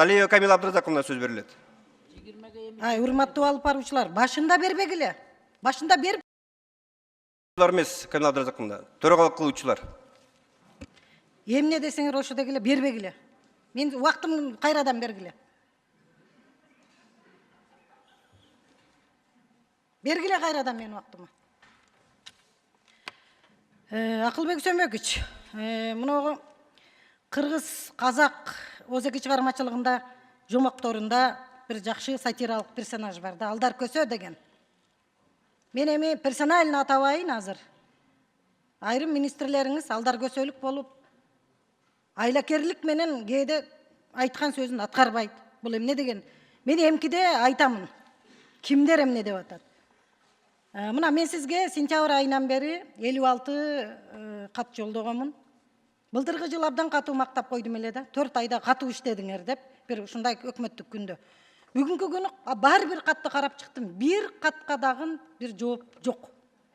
Талиева Камила Абдразаковна сөз берилет. Урматтуу алып баруучулар, башында бербегиле. Башында берип Эмес Камила Абдразаковна, төрагалык кылуучулар. эмне десеңер ошо дегиле бербегиле. Мен убактымды кайрадан бергиле. Бергиле кайрадан менин убактыма. Акылбек Сөмөкич, мынау кыргыз, казак озеки чыгармачылыгында жомокторунда бир жакшы сатиралык персонаж бар да, Алдар Көсө деген. Мен эми персонально атабайын азыр. Айрым министрлериңиз Алдар Көсөлүк болуп, айлакерлик менен кээде айткан сөзүн аткарбайт. Бул эмне деген? Мен эмкиде айтамын. Кимдер эмне деп атат? Мына мен сизге сентябрь айынан бери 56 кат жолдогонмун. Былтыркы жыл абдан катуу мактап койдум эле да. 4 айда катуу иштедиңер деп, бир ушундай өкмөттүк күндө. Бүгүнкү күнү бар бир катты карап чыктым. Бир катка дагы бир жооп жок.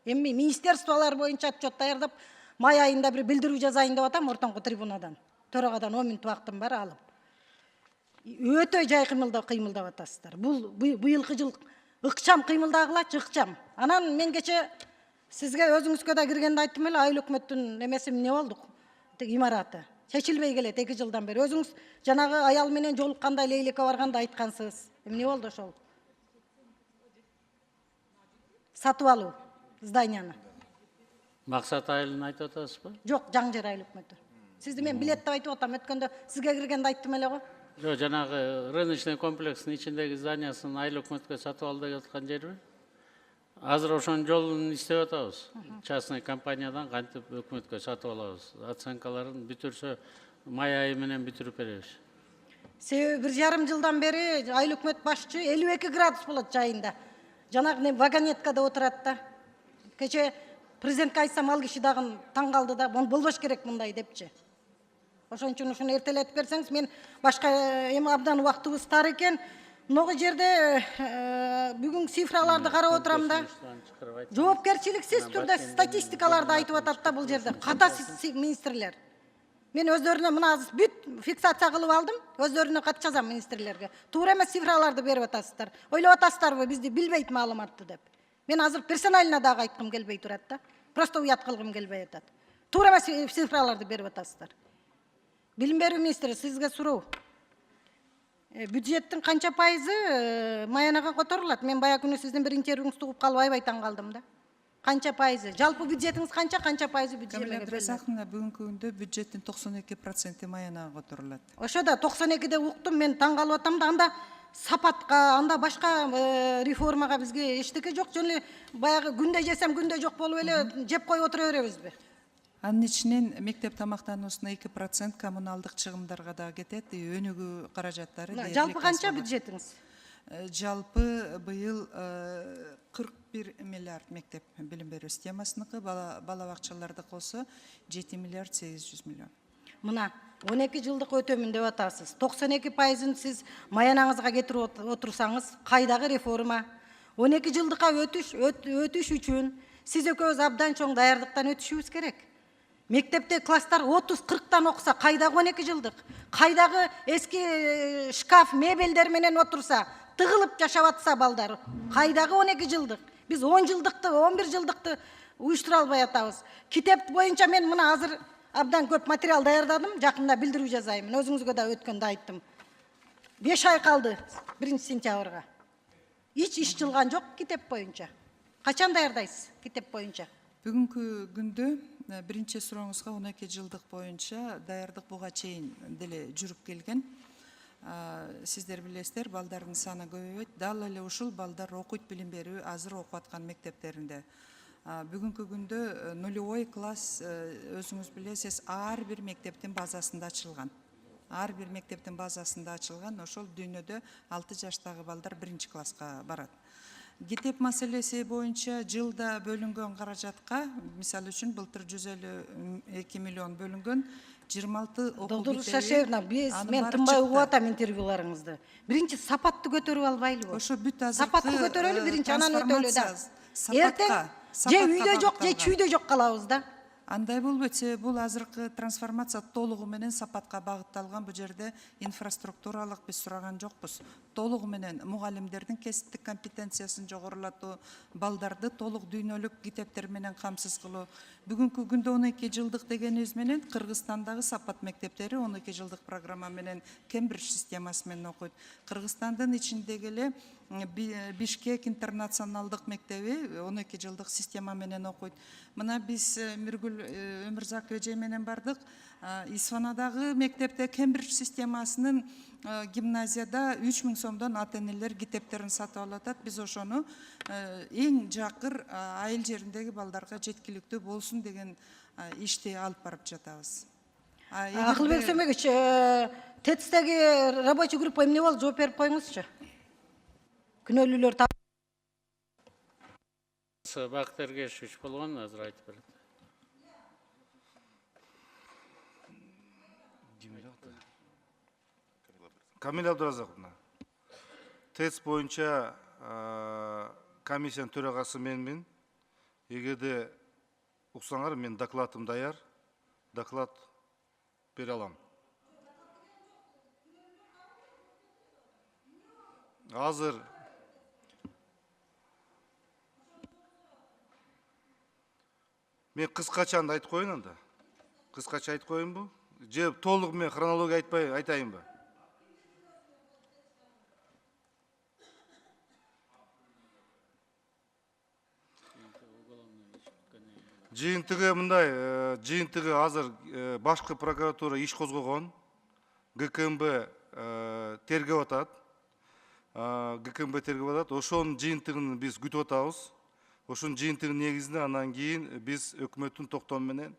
Эми министерстволор боюнча отчет даярдап, май айында бир билдирүү жазайын деп атам ортоңку трибунадан. Төрagadan 10 мүнөт убактым бар алып. Өтө жай кыймылдап атасыздар. Бул быйылкы жыл ыкчам кыймылдагылачы, ыкчам. Анан мен кече сизге өзүңүзгө да киргенде айттым эле, айыл өкмөттүн эмеси эмне болду? Имараты. Чечилбей келет 2 жылдан бери. Өзүңүз жанагы аял менен жолукканда Лейлекке барганда айткансыз. Эмне болду ошол? Сатып алуу зданияны. Максат айылын айтып атасызбы? Жок, Жаңжер айыл өкмөтү. Сизди мен билетти айтып атам. Өткөндө сизге киргенде айттым эле го. Жок, жанагы рыночный комплекстин ичиндеги зданиясын айыл өкмөткө сатып алды деп аткан жерби? Азыр ошонун жолун иштеп атабыз. Частный компаниядан кантип өкмөткө сатып алабыз. Оценкаларын бүтүрсө май айы менен бүтүрүп беребиз. Себеби 1,5 жылдан бери айыл өкмөт башчы 52 градус болот жайында. Жанагы вагонеткада отурат да. Кече президентке айтсам ал киши дагы таң калды да, болбош керек мындай депчи. Ошон үчүн ушуну эртелетип берсеңиз, мен башка эми абдан убактыбыз тар экен. Много жерде бүгүн цифраларды карап отурам да. Жоопкерчиликсиз түрдө статистикаларды айтып атат да бул жерде. Ката министрлер. Мен өздөрүнө мына азыр бүт фиксация кылып алдым. Өздөрүнө кат жазам министрлерге. Туура эмес цифраларды берип атасыздар. Ойлоп атасыздарбы бизди билбейт маалыматты деп. Мен азыр персонально дагы айткым келбей турат да. Просто уят кылгым келбей атат. Туура эмес цифраларды берип атасыздар. Билим берүү министри, сизге суроо. Бюджеттин канча пайызы маянага которулат? Мен бая күнү сиздин бир интервьюңузду угуп калып аябай таң калдым да. Канча пайызы? Жалпы бюджетиңиз канча пайызы бюджетке Камила Абдразаковна, бүгүнкү күндө бюджеттин 92% маянага которулат. Ошода 92де уктум, мен таң калып атам да, анда сапатка, анда башка реформага бизге эчтеке жок, жөн эле баягы күндө жесем күндө жок болуп эле жеп коюп отура беребизби? Анын ичинен мектеп тамактануусуна 2% коммуналдык чыгымдарга да кетет, өнүгүү каражаттары. Жалпы канча бюджетиңиз? Жалпы быйыл 41 миллиард мектеп билим берүү системасыныкы, бала бакчаларды колсо 7 миллиард 800 миллион. Мына 12 жылдык өтөмүн деп атасыз. 92%ын сиз маянаңызга кетирип отурсаңыз, кайдагы реформа? 12 жылдыкка өтүш үчүн сиз экөөбүз абдан чоң даярдыктан өтүшүбүз керек. Мектепте класстар 30-40тан окуса, кайдагы 12 жылдык? Кайдагы эски шкаф, мебелдер менен отурса, тыгылып жашап атса балдар? Кайдагы 12 жылдык? Биз 10 жылдыкты, 11 жылдыкты уюштура албай атабыз. Китеп боюнча мен мына азыр абдан көп материал даярдадым, жакында билдирүү жазайын. Өзүңүзгө да өткөндө айттым. 5 ай калды 1 сентябрга. Иш жылган жок китеп боюнча. Качан даярдайсыз китеп боюнча? Бүгүнкү күндө биринчи сурооңузга 12 жылдык боюнча даярдык буга чейин деле жүрүп келген. Сиздер билесиздер, балдардын саны көбөйөт. Дал эле ушул балдар окуйт, билим берүү азыр окуп аткан мектептеринде. Бүгүнкү күндө нулевой класс, өзүңүз билесиз, ар бир мектептин базасында ачылган. Ар бир мектептин базасында ачылган. Ошол дүйнөдө 6 жаштагы балдар 1 класска барат. Китеп маселеси боюнча жылда бөлүнгөн каражатка, мисалы үчүн былтыр 152 миллион бөлүнгөн, 26 окуу Долдуруш Шашевна, мен тынбай угуп атам интервьюларыңызды. Биринчи сапатты көтөрүп албайлыбы? Ошо бүт азыркы сапатты көтөрөлү, биринчи анан өтөлү да. Эртең же үйдө жок, же чүйдө жок калабыз да. Андай болбойт, себеби бул азыркы трансформация толугу менен сапатка багытталган. Бул жерде инфраструктуралык биз сураган жокпуз. Толугу менен мугалимдердин кесиптик компетенциясын жогорулатуу, балдарды толук дүйнөлүк китептер менен камсыз кылуу. Бүгүнкү күндө 12 жылдык дегенибиз менен Кыргызстандагы сапат мектептери 12 жылдык программа менен Кембридж системасы менен окуйт. Кыргызстандын ичиндеги эле Бишкек интернационалдык мектеби 12 жылдык система менен окуйт. Мына биз Миргүл Өмүрзакова эже менен бардык. Исфанадагы мектепте Кембридж системасынын гимназияда 3000 сомдон ата-энелер китептерин сатып алатат. Биз ошону эң жакыр айыл жериндеги балдарга жеткиликтүү болсун деген ишти алып барып жатабыз. Акылбек Сөмөгүч, ТЭЦ-теги рабочий группа эмне болду? Жооп берип коюңузчу. Күнөөлүүлөр Бактар Ергешевич болгон, азыр айтып берет. Камил Абдуразаковна, ТЭЦ боюнча комиссиянын төрагасы менмин. Эгерде уксаңар, мен докладым даяр, доклад бере алам. Азыр мен кыскача айтып коеюн анда. Кыскача айтып коеюнбу? Же толук мен хронология айтайынбы? Жыйынтыгы мындай, жыйынтыгы азыр башкы прокуратура иш козгогон, ГКМБ тергеп атат. ГКМБ тергеп атат. Ошонун жыйынтыгын биз күтүп атабыз. Ошонун жыйынтыгынын негизинде анан кийин биз өкмөттүн токтому менен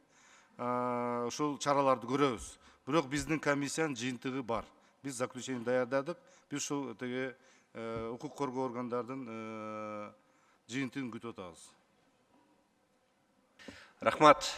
ошол чараларды көрөбүз. Бирок биздин комиссиянын жыйынтыгы бар. Биз заключение даярдадык. Биз ушул теге укук коргоо органдардын жыйынтыгын күтүп атабыз. Рахмат.